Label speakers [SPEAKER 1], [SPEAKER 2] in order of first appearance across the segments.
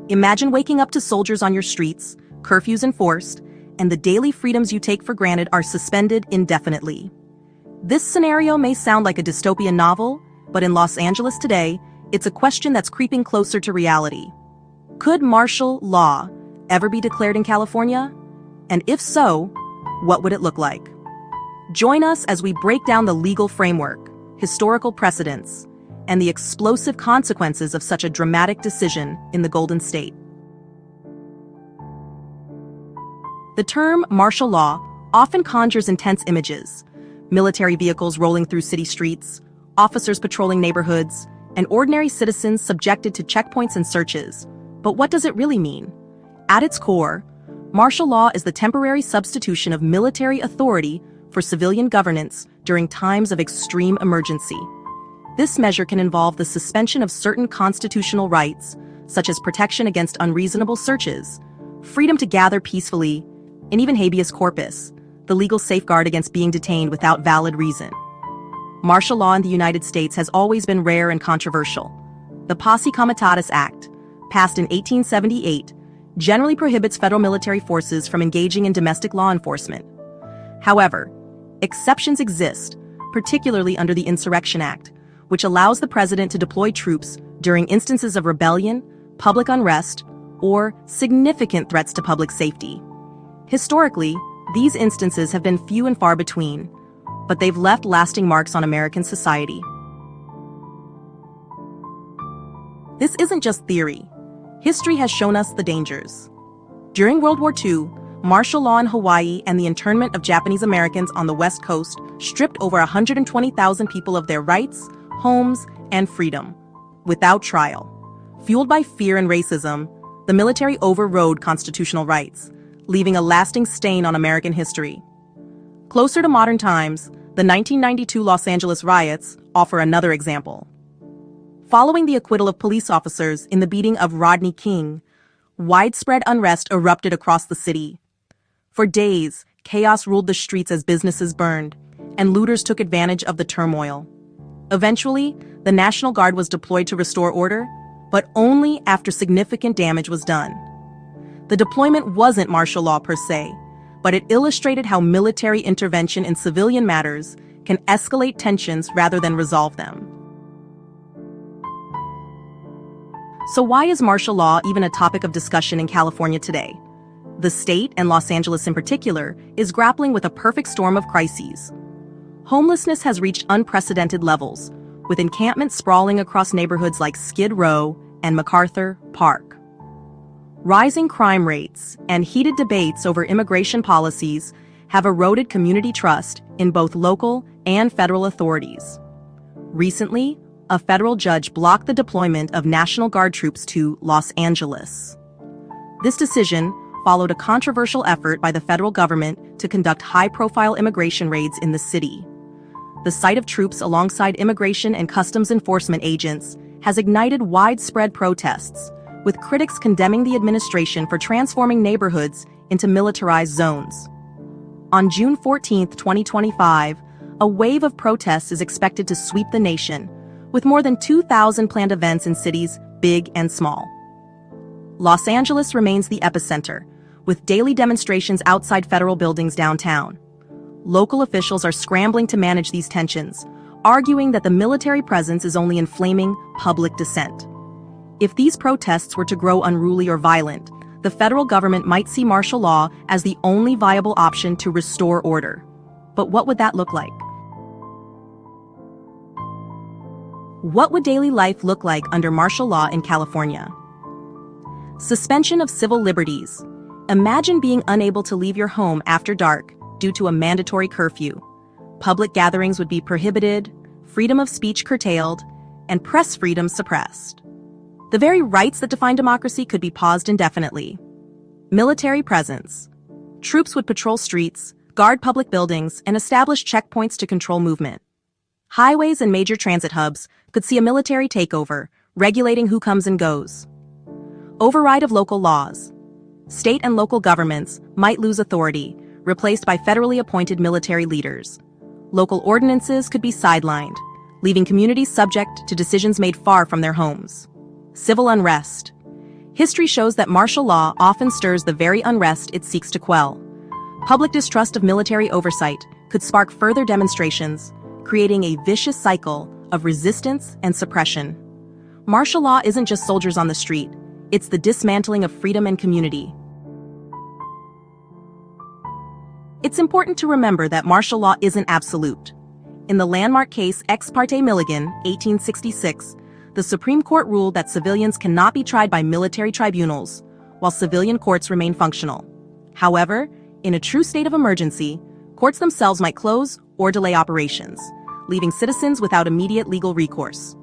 [SPEAKER 1] Imagine waking up to soldiers on your streets, curfews enforced, and the daily freedoms you take for granted are suspended indefinitely. This scenario may sound like a dystopian novel, but in Los Angeles today, it's a question that's creeping closer to reality. Could martial law ever be declared in California? And if so, what would it look like? Join us as we break down the legal framework, historical precedents, and the explosive consequences of such a dramatic decision in the Golden State. The term martial law often conjures intense images: military vehicles rolling through city streets, officers patrolling neighborhoods, and ordinary citizens subjected to checkpoints and searches. But what does it really mean? At its core, martial law is the temporary substitution of military authority for civilian governance during times of extreme emergency. This measure can involve the suspension of certain constitutional rights, such as protection against unreasonable searches, freedom to gather peacefully, and even habeas corpus, the legal safeguard against being detained without valid reason. Martial law in the United States has always been rare and controversial. The Posse Comitatus Act, passed in 1878, generally prohibits federal military forces from engaging in domestic law enforcement. However, exceptions exist, particularly under the Insurrection Act, which allows the president to deploy troops during instances of rebellion, public unrest, or significant threats to public safety. Historically, these instances have been few and far between, but they've left lasting marks on American society. This isn't just theory. History has shown us the dangers. During World War II, martial law in Hawaii and the internment of Japanese Americans on the West Coast stripped over 120,000 people of their rights, homes, and freedom, without trial. Fueled by fear and racism, the military overrode constitutional rights, leaving a lasting stain on American history. Closer to modern times, the 1992 Los Angeles riots offer another example. Following the acquittal of police officers in the beating of Rodney King, widespread unrest erupted across the city. For days, chaos ruled the streets as businesses burned, and looters took advantage of the turmoil. Eventually, the National Guard was deployed to restore order, but only after significant damage was done. The deployment wasn't martial law per se, but it illustrated how military intervention in civilian matters can escalate tensions rather than resolve them. So why is martial law even a topic of discussion in California today? The state, and Los Angeles in particular, is grappling with a perfect storm of crises. Homelessness has reached unprecedented levels, with encampments sprawling across neighborhoods like Skid Row and MacArthur Park. Rising crime rates and heated debates over immigration policies have eroded community trust in both local and federal authorities. Recently, a federal judge blocked the deployment of National Guard troops to Los Angeles. This decision followed a controversial effort by the federal government to conduct high-profile immigration raids in the city. The sight of troops alongside immigration and customs enforcement agents has ignited widespread protests, with critics condemning the administration for transforming neighborhoods into militarized zones. On June 14, 2025, a wave of protests is expected to sweep the nation, with more than 2,000 planned events in cities big and small. Los Angeles remains the epicenter, with daily demonstrations outside federal buildings downtown. Local officials are scrambling to manage these tensions, arguing that the military presence is only inflaming public dissent. If these protests were to grow unruly or violent, the federal government might see martial law as the only viable option to restore order. But what would that look like? What would daily life look like under martial law in California? Suspension of civil liberties. Imagine being unable to leave your home after dark due to a mandatory curfew. Public gatherings would be prohibited, freedom of speech curtailed, and press freedom suppressed. The very rights that define democracy could be paused indefinitely. Military presence. Troops would patrol streets, guard public buildings, and establish checkpoints to control movement. Highways and major transit hubs could see a military takeover, regulating who comes and goes. Override of local laws. State and local governments might lose authority, replaced by federally appointed military leaders. Local ordinances could be sidelined, leaving communities subject to decisions made far from their homes. Civil unrest. History shows that martial law often stirs the very unrest it seeks to quell. Public distrust of military oversight could spark further demonstrations, creating a vicious cycle of resistance and suppression. Martial law isn't just soldiers on the street, it's the dismantling of freedom and community. It's important to remember that martial law isn't absolute. In the landmark case Ex parte Milligan, 1866, the Supreme Court ruled that civilians cannot be tried by military tribunals, while civilian courts remain functional. However, in a true state of emergency, courts themselves might close or delay operations, leaving citizens without immediate legal recourse.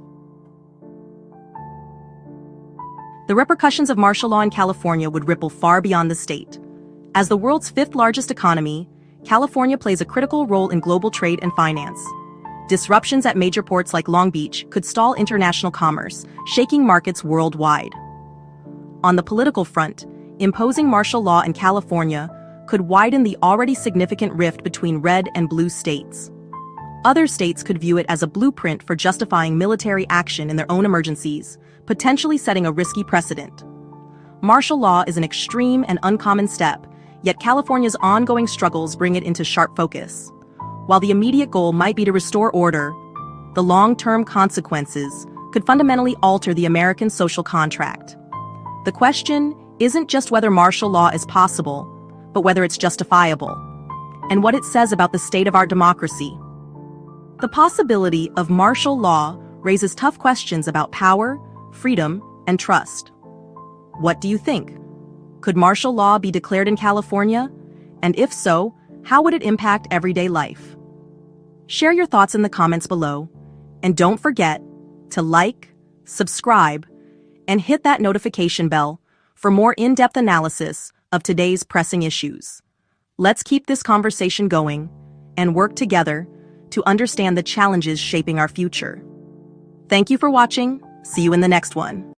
[SPEAKER 1] The repercussions of martial law in California would ripple far beyond the state. As the world's fifth-largest economy, California plays a critical role in global trade and finance. Disruptions at major ports like Long Beach could stall international commerce, shaking markets worldwide. On the political front, imposing martial law in California could widen the already significant rift between red and blue states. Other states could view it as a blueprint for justifying military action in their own emergencies, potentially setting a risky precedent. Martial law is an extreme and uncommon step, yet California's ongoing struggles bring it into sharp focus. While the immediate goal might be to restore order, the long-term consequences could fundamentally alter the American social contract. The question isn't just whether martial law is possible, but whether it's justifiable, and what it says about the state of our democracy. The possibility of martial law raises tough questions about power, freedom, and trust. What do you think? Could martial law be declared in California? And if so, how would it impact everyday life? Share your thoughts in the comments below, and don't forget to like, subscribe, and hit that notification bell for more in-depth analysis of today's pressing issues. Let's keep this conversation going and work together to understand the challenges shaping our future. Thank you for watching. See you in the next one.